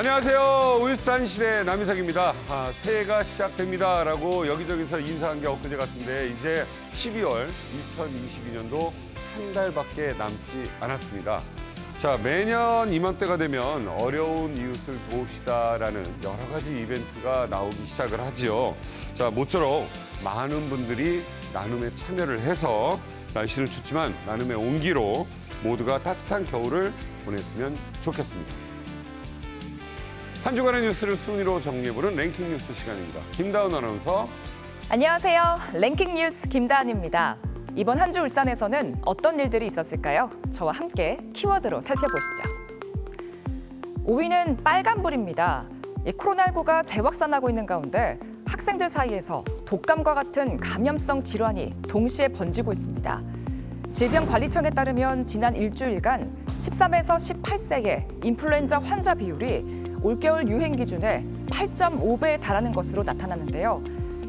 안녕하세요. 울산시대 남희석입니다. 새해가 시작됩니다라고 여기저기서 인사한 게 엊그제 같은데 이제 12월 2022년도 한 달밖에 남지 않았습니다. 자, 매년 이맘때가 되면 어려운 이웃을 도웁시다라는 여러 가지 이벤트가 나오기 시작을 하지요. 자, 모쪼록 많은 분들이 나눔에 참여를 해서 날씨는 춥지만 나눔의 온기로 모두가 따뜻한 겨울을 보냈으면 좋겠습니다. 한 주간의 뉴스를 순위로 정리해보는 랭킹 뉴스 시간입니다. 김다은 아나운서. 안녕하세요. 랭킹 뉴스 김다은입니다. 이번 한 주 울산에서는 어떤 일들이 있었을까요? 저와 함께 키워드로 살펴보시죠. 5위는 빨간불입니다. 코로나19가 재확산하고 있는 가운데 학생들 사이에서 독감과 같은 감염성 질환이 동시에 번지고 있습니다. 질병관리청에 따르면 지난 일주일간 13에서 18세의 인플루엔자 환자 비율이 올겨울 유행 기준의 8.5배에 달하는 것으로 나타났는데요.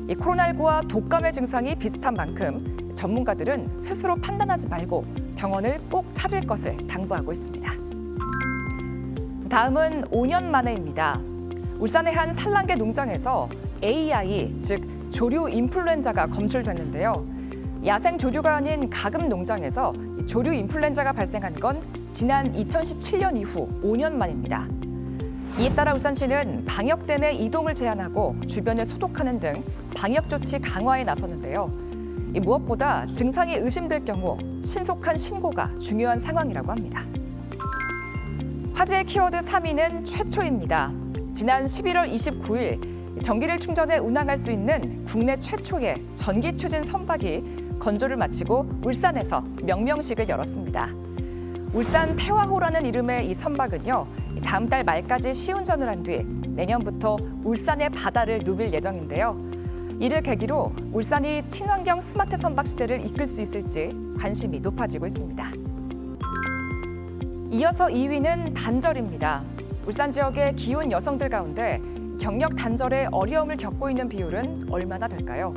이 코로나19와 독감의 증상이 비슷한 만큼 전문가들은 스스로 판단하지 말고 병원을 꼭 찾을 것을 당부하고 있습니다. 다음은 5년 만에입니다. 울산의 한 산란계 농장에서 AI, 즉 조류 인플루엔자가 검출됐는데요. 야생 조류가 아닌 가금 농장에서 조류 인플루엔자가 발생한 건 지난 2017년 이후 5년 만입니다. 이에 따라 울산시는 방역대 내 이동을 제한하고 주변을 소독하는 등 방역 조치 강화에 나섰는데요. 무엇보다 증상이 의심될 경우 신속한 신고가 중요한 상황이라고 합니다. 화제의 키워드 3위는 최초입니다. 지난 11월 29일 전기를 충전해 운항할 수 있는 국내 최초의 전기 추진 선박이 건조를 마치고 울산에서 명명식을 열었습니다. 울산 태화호라는 이름의 이 선박은요, 다음 달 말까지 시운전을 한 뒤 내년부터 울산의 바다를 누빌 예정인데요. 이를 계기로 울산이 친환경 스마트 선박 시대를 이끌 수 있을지 관심이 높아지고 있습니다. 이어서 2위는 단절입니다. 울산 지역의 기혼 여성들 가운데 경력 단절에 어려움을 겪고 있는 비율은 얼마나 될까요?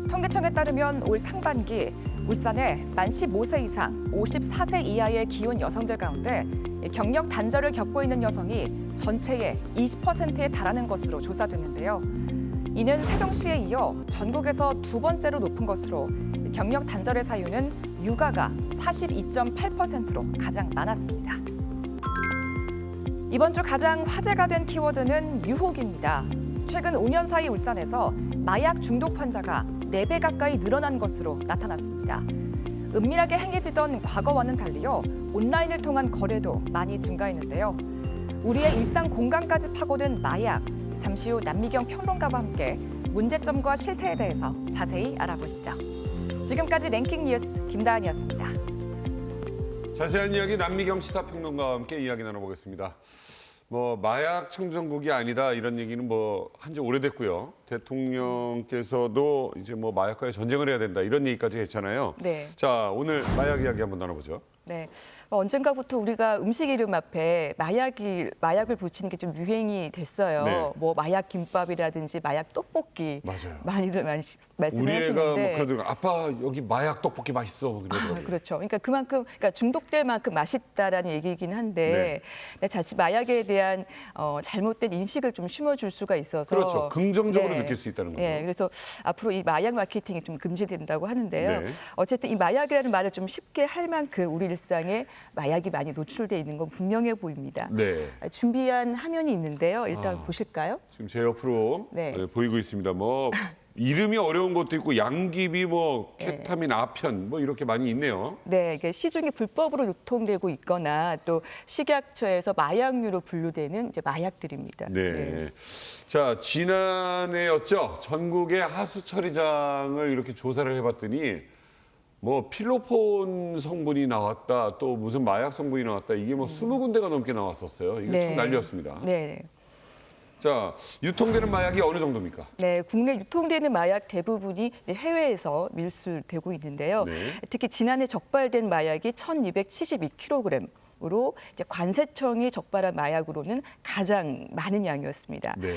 통계청에 따르면 올 상반기 울산의 만 15세 이상 54세 이하의 기혼 여성들 가운데 경력 단절을 겪고 있는 여성이 전체의 20%에 달하는 것으로 조사됐는데요. 이는 세종시에 이어 전국에서 두 번째로 높은 것으로 경력 단절의 사유는 육아가 42.8%로 가장 많았습니다. 이번 주 가장 화제가 된 키워드는 유혹입니다. 최근 5년 사이 울산에서 마약 중독 환자가 4배 가까이 늘어난 것으로 나타났습니다. 은밀하게 행해지던 과거와는 달리요, 온라인을 통한 거래도 많이 증가했는데요. 우리의 일상 공간까지 파고든 마약, 잠시 후 남미경 평론가와 함께 문제점과 실태에 대해서 자세히 알아보시죠. 지금까지 랭킹 뉴스 김다은이었습니다. 자세한 이야기 남미경 시사평론가와 함께 이야기 나눠보겠습니다. 마약 청정국이 아니다 이런 얘기는 한 지 오래됐고요. 대통령께서도 이제 마약과의 전쟁을 해야 된다 이런 얘기까지 했잖아요. 네. 자, 오늘 마약 이야기 한번 나눠보죠. 네, 언젠가부터 우리가 음식 이름 앞에 마약을 붙이는 게 좀 유행이 됐어요. 네. 마약 김밥이라든지 마약 떡볶이 맞아요. 많이들 말씀을 우리 애가 하시는데. 그러더라고요. 아빠 여기 마약 떡볶이 맛있어 그러더라고요. 그렇죠. 그러니까 그만큼 중독될 만큼 맛있다라는 얘기이긴 한데 자칫 마약에 대한 잘못된 인식을 좀 심어줄 수가 있어서. 그렇죠. 긍정적으로 느낄 수 있다는 거죠. 네, 그래서 앞으로 이 마약 마케팅이 좀 금지된다고 하는데요. 네. 어쨌든 이 마약이라는 말을 좀 쉽게 할 만큼 우리 일상에 마약이 많이 노출돼 있는 건 분명해 보입니다. 네. 준비한 화면이 있는데요. 일단 보실까요? 지금 제 옆으로 네. 보이고 있습니다. 이름이 어려운 것도 있고 양귀비, 케타민, 아편 이렇게 많이 있네요. 네, 이게 시중에 불법으로 유통되고 있거나 또 식약처에서 마약류로 분류되는 이제 마약들입니다. 네. 자, 지난해였죠. 전국의 하수 처리장을 이렇게 조사를 해봤더니 필로폰 성분이 나왔다, 또 무슨 마약 성분이 나왔다, 이게 20군데가 넘게 나왔었어요. 이게 참 난리였습니다. 네. 자, 유통되는 마약이 어느 정도입니까? 네, 국내 유통되는 마약 대부분이 해외에서 밀수되고 있는데요. 네. 특히 지난해 적발된 마약이 1,272kg으로 관세청이 적발한 마약으로는 가장 많은 양이었습니다. 네.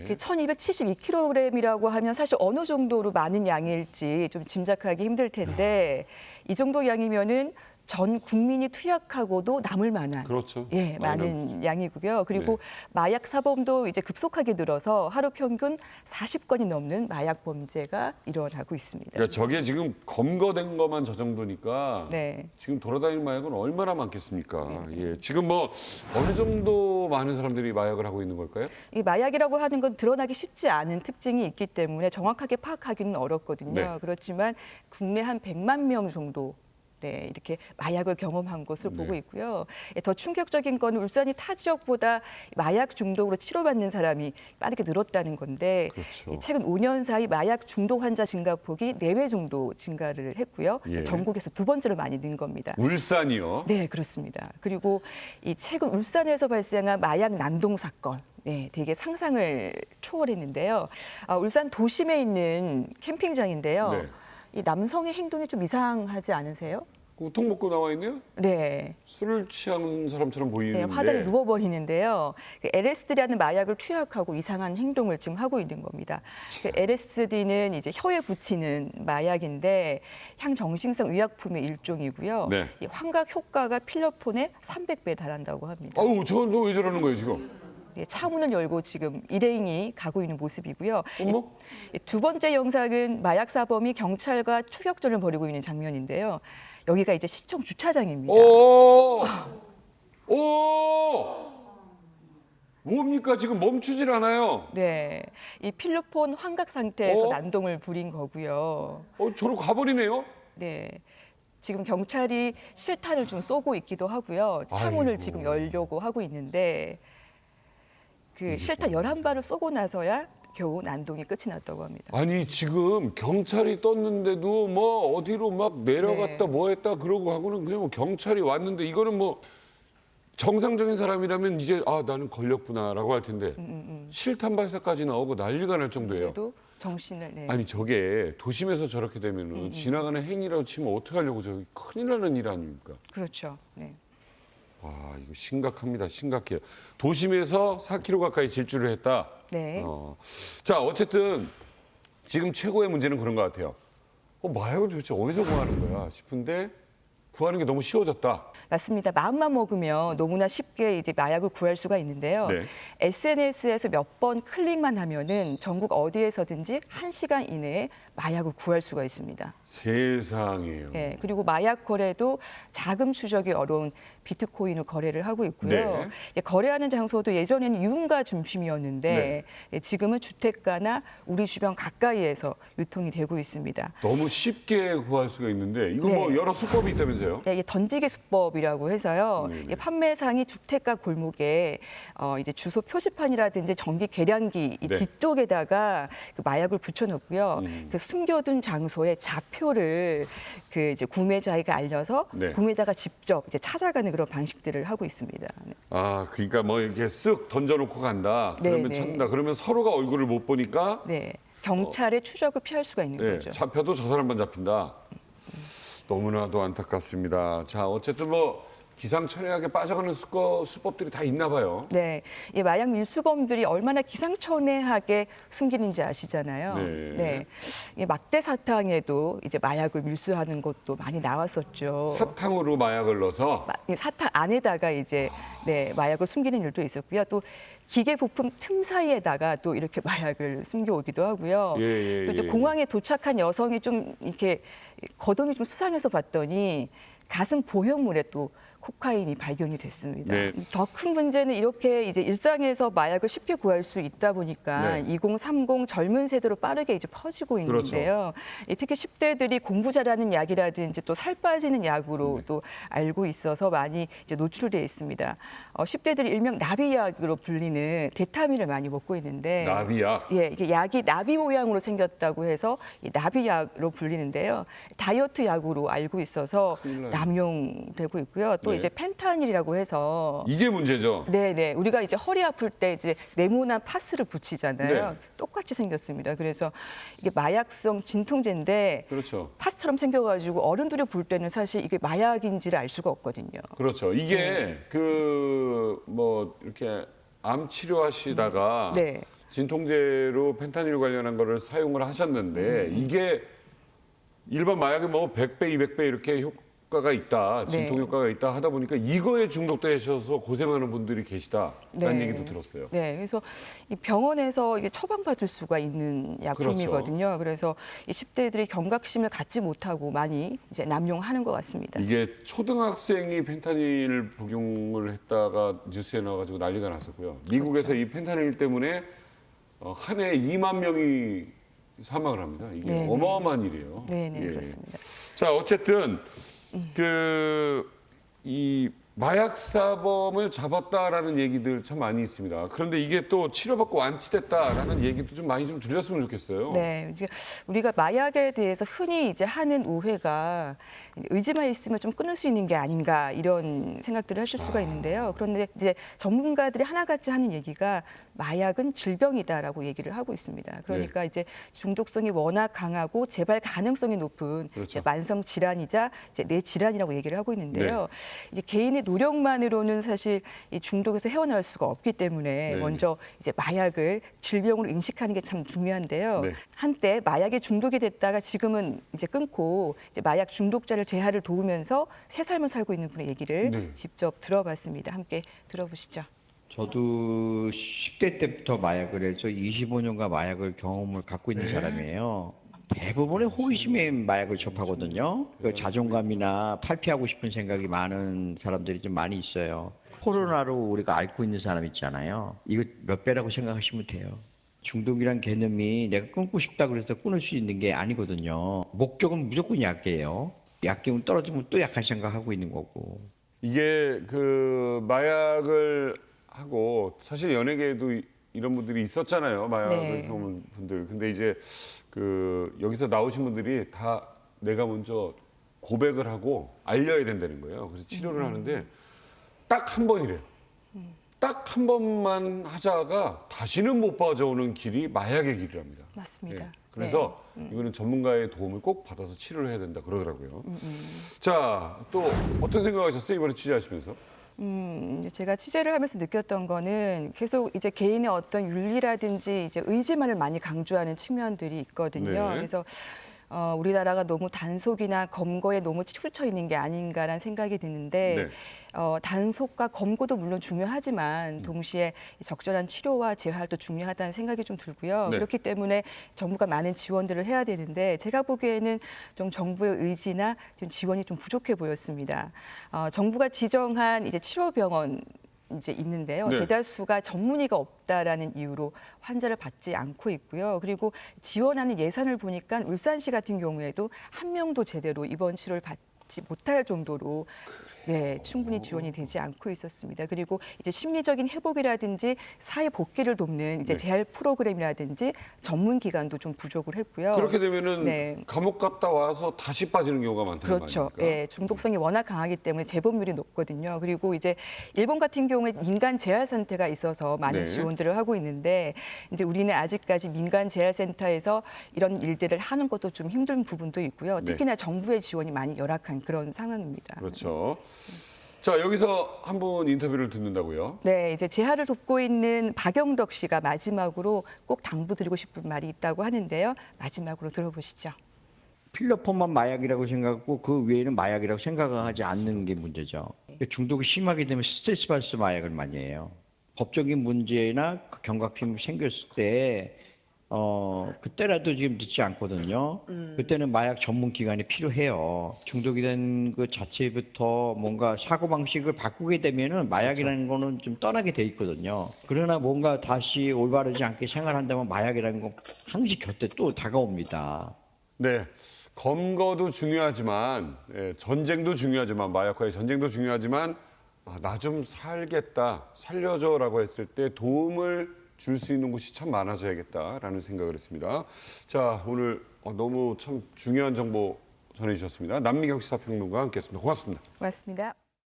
1,272kg이라고 하면 사실 어느 정도로 많은 양일지 좀 짐작하기 힘들 텐데 이 정도 양이면은 전 국민이 투약하고도 남을 만한 그렇죠. 예, 많은 양이고요. 그리고 마약 사범도 이제 급속하게 늘어서 하루 평균 40건이 넘는 마약 범죄가 일어나고 있습니다. 그러니까 저게 지금 검거된 것만 저 정도니까 네. 지금 돌아다니는 마약은 얼마나 많겠습니까? 예, 지금 뭐 어느 정도 많은 사람들이 마약을 하고 있는 걸까요? 이 마약이라고 하는 건 드러나기 쉽지 않은 특징이 있기 때문에 정확하게 파악하기는 어렵거든요. 네. 그렇지만 국내 한 100만 명 정도 네, 이렇게 마약을 경험한 것으로 보고 있고요. 더 충격적인 건 울산이 타 지역보다 마약 중독으로 치료받는 사람이 빠르게 늘었다는 건데 그렇죠. 최근 5년 사이 마약 중독 환자 증가폭이 4배 정도 증가를 했고요. 예. 전국에서 두 번째로 많이 는 겁니다. 울산이요? 네, 그렇습니다. 그리고 이 최근 울산에서 발생한 마약 난동 사건. 네, 되게 상상을 초월했는데요. 울산 도심에 있는 캠핑장인데요. 네. 이 남성의 행동이 좀 이상하지 않으세요? 우통 먹고 나와 있네요? 네. 술을 취한 사람처럼 보이는데. 네, 화단에 누워버리는데요. 그 LSD라는 마약을 투약하고 이상한 행동을 지금 하고 있는 겁니다. 그 LSD는 이제 혀에 붙이는 마약인데 향정신성 의약품의 일종이고요. 네. 이 환각 효과가 필러폰의 300배 달한다고 합니다. 아우, 저건 왜 저러는 거예요, 지금? 네, 차문을 열고 지금 일행이 가고 있는 모습이고요. 어머? 두 번째 영상은 마약 사범이 경찰과 추격전을 벌이고 있는 장면인데요. 여기가 이제 시청 주차장입니다. 오! 오! 뭡니까? 지금 멈추질 않아요. 네, 이 필로폰 환각 상태에서 어? 난동을 부린 거고요. 저로 가버리네요? 네, 지금 경찰이 실탄을 좀 쏘고 있기도 하고요. 창문을 아이고. 지금 열려고 하고 있는데 그 실탄 11발을 쏘고 나서야 겨우 난동이 끝이 났다고 합니다. 아니, 지금 경찰이 떴는데도 뭐 어디로 막 내려갔다 네. 뭐 했다 그러고 하고는 그냥 뭐 경찰이 왔는데 이거는 뭐 정상적인 사람이라면 이제 나는 걸렸구나라고 할 텐데 실탄 발사까지 나오고 난리가 날 정도예요. 그래도 정신을 네. 아니 저게 도심에서 저렇게 되면은 지나가는 행이라고 치면 어떻게 하려고 저기 큰일 나는 일 아닙니까? 그렇죠. 네. 와 이거 심각합니다. 심각해요. 도심에서 4km 가까이 질주를 했다. 네. 자 어쨌든 지금 최고의 문제는 그런 것 같아요. 마약을 도대체 어디서 구하는 거야 싶은데 구하는 게 너무 쉬워졌다. 맞습니다. 마음만 먹으면 너무나 쉽게 이제 마약을 구할 수가 있는데요. 네. SNS에서 몇 번 클릭만 하면은 전국 어디에서든지 1시간 이내에 마약을 구할 수가 있습니다. 세상에요. 네, 그리고 마약 거래도 자금 추적이 어려운 비트코인을 거래를 하고 있고요. 네. 예, 거래하는 장소도 예전에는 유흥가 중심이었는데 네. 예, 지금은 주택가나 우리 주변 가까이에서 유통이 되고 있습니다. 너무 쉽게 구할 수가 있는데 이거 네. 뭐 여러 수법이 있다면서요? 네, 이게 던지기 수법이라고 해서요. 네네. 이 판매상이 주택가 골목에 이제 주소 표지판이라든지 전기 계량기 이 네. 뒤쪽에다가 그 마약을 붙여놓고요. 그 숨겨둔 장소에 좌표를 그 이제 구매자에게 알려서 네. 구매자가 직접 이제 찾아가는 그런 방식들을 하고 있습니다. 네. 그러니까 뭐 이렇게 쓱 던져놓고 간다. 네, 그러면 네. 찾는다. 그러면 서로가 얼굴을 못 보니까 네, 경찰의 추적을 피할 수가 있는 네, 거죠. 잡혀도 저 사람만 잡힌다. 너무나도 안타깝습니다. 자, 어쨌든 뭐 기상천외하게 빠져가는 수법들이 다 있나 봐요. 네, 이 마약 밀수범들이 얼마나 기상천외하게 숨기는지 아시잖아요. 네. 이 막대 사탕에도 이제 마약을 밀수하는 것도 많이 나왔었죠. 사탕으로 마약을 넣어서 이 사탕 안에다가 이제 네, 마약을 숨기는 일도 있었고요. 또 기계 부품 틈 사이에다가 또 이렇게 마약을 숨겨오기도 하고요. 예, 또 이제 예. 공항에 도착한 여성이 좀 이렇게 거동이 좀 수상해서 봤더니 가슴 보형물에 또 코카인이 발견이 됐습니다. 네. 더 큰 문제는 이렇게 이제 일상에서 마약을 쉽게 구할 수 있다 보니까 네. 2030 젊은 세대로 빠르게 이제 퍼지고 있는데요. 특히 10대들이 공부 잘하는 약이라든지 또 살 빠지는 약으로 네. 또 알고 있어서 많이 이제 노출되어 있습니다. 10대들이 일명 나비약으로 불리는 데타민을 많이 먹고 있는데 나비약. 예, 이게 약이 나비 모양으로 생겼다고 해서 이 나비약으로 불리는데요. 다이어트 약으로 알고 있어서 큰일 나네. 남용되고 있고요. 또 네. 이제 펜타닐이라고 해서 이게 문제죠. 네, 우리가 이제 허리 아플 때 이제 네모난 파스를 붙이잖아요. 네. 똑같이 생겼습니다. 그래서 이게 마약성 진통제인데 그렇죠. 파스처럼 생겨가지고 어른들이 볼 때는 사실 이게 마약인지를 알 수가 없거든요. 그렇죠. 이게 그 뭐 이렇게 암 치료하시다가 네. 진통제로 펜타닐 관련한 거를 사용을 하셨는데 이게 일반 마약이 뭐 100배, 200배 이렇게 효과가 있다, 진통 네. 효과가 있다 하다 보니까 이거에 중독되셔서 고생하는 분들이 계시다라는 네. 얘기도 들었어요. 네, 그래서 이 병원에서 이게 처방받을 수가 있는 약품이거든요. 그래서 이 10대들이 경각심을 갖지 못하고 많이 이제 남용하는 것 같습니다. 이게 초등학생이 펜타닐 복용을 했다가 뉴스에 나와가지고 난리가 났었고요. 미국에서 이 펜타닐 때문에 한 해에 2만 명이 사망을 합니다. 이게 네네. 어마어마한 일이에요. 네, 네, 예. 그렇습니다. 자, 어쨌든 이 마약 사범을 잡았다라는 얘기들 참 많이 있습니다. 그런데 이게 또 치료받고 완치됐다라는 얘기도 좀 많이 좀 들렸으면 좋겠어요. 네, 이제 우리가 마약에 대해서 흔히 이제 하는 오해가 의지만 있으면 좀 끊을 수 있는 게 아닌가 이런 생각들을 하실 수가 있는데요. 그런데 이제 전문가들이 하나같이 하는 얘기가 마약은 질병이다라고 얘기를 하고 있습니다. 그러니까 이제 중독성이 워낙 강하고 재발 가능성이 높은 그렇죠. 이제 만성 질환이자 이제 뇌 질환이라고 얘기를 하고 있는데요. 이제 개인의 노력만으로는 사실 이 중독에서 헤어나올 수가 없기 때문에 네. 먼저 이제 마약을 질병으로 인식하는 게 참 중요한데요. 네. 한때 마약에 중독이 됐다가 지금은 이제 끊고 이제 마약 중독자를 재활을 도우면서 새 삶을 살고 있는 분의 얘기를 네. 직접 들어봤습니다. 함께 들어보시죠. 저도 10대 때부터 마약을 해서 25년간 마약을 경험을 갖고 있는 사람이에요. 대부분의 호기심에 마약을 접하거든요. 그 자존감이나 탈피하고 싶은 생각이 많은 사람들이 좀 많이 있어요. 코로나로 우리가 앓고 있는 사람 있잖아요. 이거 몇 배라고 생각하시면 돼요. 중독이란 개념이 내가 끊고 싶다 그래서 끊을 수 있는 게 아니거든요. 목적은 무조건 약이에요. 약기운 떨어지면 또 약한 생각하고 있는 거고. 이게 그 마약을 하고 사실 연예계에도 이런 분들이 있었잖아요. 마약을 네. 경험한 분들. 근데 이제 그 여기서 나오신 분들이 다 내가 먼저 고백을 하고 알려야 된다는 거예요. 그래서 치료를 하는데 딱 한 번이래요. 딱 한 번만 하자가 다시는 못 빠져오는 길이 마약의 길이랍니다. 맞습니다. 예. 그래서 이거는 전문가의 도움을 꼭 받아서 치료를 해야 된다 그러더라고요. 자, 또 어떤 생각하셨어요? 이번에 취재하시면서? 제가 취재를 하면서 느꼈던 거는 계속 이제 개인의 어떤 윤리라든지 이제 의지만을 많이 강조하는 측면들이 있거든요. 네. 그래서 우리나라가 너무 단속이나 검거에 너무 치우쳐 있는 게 아닌가라는 생각이 드는데 네. 단속과 검거도 물론 중요하지만 동시에 적절한 치료와 재활도 중요하다는 생각이 좀 들고요. 네. 그렇기 때문에 정부가 많은 지원들을 해야 되는데 제가 보기에는 좀 정부의 의지나 좀 지원이 좀 부족해 보였습니다. 정부가 지정한 이제 치료병원 이제 있는데요. 네. 대다수가 전문의가 없다라는 이유로 환자를 받지 않고 있고요. 그리고 지원하는 예산을 보니까 울산시 같은 경우에도 한 명도 제대로 입원 치료를 받지 못할 정도로 충분히 지원이 되지 않고 있었습니다. 그리고 이제 심리적인 회복이라든지 사회 복귀를 돕는 이제 네. 재활 프로그램이라든지 전문 기관도 좀 부족을 했고요. 그렇게 되면은 네. 감옥 갔다 와서 다시 빠지는 경우가 많다는 그렇죠. 거 아닙니까? 예, 중독성이 워낙 강하기 때문에 재범률이 높거든요. 그리고 이제 일본 같은 경우에 민간 재활센터가 있어서 많은 네. 지원들을 하고 있는데 이제 우리는 아직까지 민간 재활센터에서 이런 일들을 하는 것도 좀 힘든 부분도 있고요. 네. 특히나 정부의 지원이 많이 열악한 그런 상황입니다. 그렇죠. 자, 여기서 한 분 인터뷰를 듣는다고요? 네, 이제 재활을 돕고 있는 박영덕 씨가 마지막으로 꼭 당부드리고 싶은 말이 있다고 하는데요. 마지막으로 들어보시죠. 필러폰만 마약이라고 생각하고 그 외에는 마약이라고 생각하지 않는 게 문제죠. 중독이 심하게 되면 스트레스 받아서 마약을 많이 해요. 법적인 문제나 경각심이 생겼을 때 그때라도 지금 늦지 않거든요. 그때는 마약 전문 기관이 필요해요. 중독이 된 그 자체부터 뭔가 사고방식을 바꾸게 되면은 마약이라는 거는 좀 떠나게 돼 있거든요. 그러나 뭔가 다시 올바르지 않게 생활한다면 마약이라는 건 항시 곁에 또 다가옵니다. 네. 검거도 중요하지만 전쟁도 중요하지만 마약과의 전쟁도 중요하지만 나 좀 살겠다, 살려줘라고 했을 때 도움을 줄 수 있는 곳이 참 많아져야겠다라는 생각을 했습니다. 자, 오늘 너무 참 중요한 정보 전해주셨습니다. 남미경 시사평론가와 함께했습니다. 고맙습니다. 고맙습니다.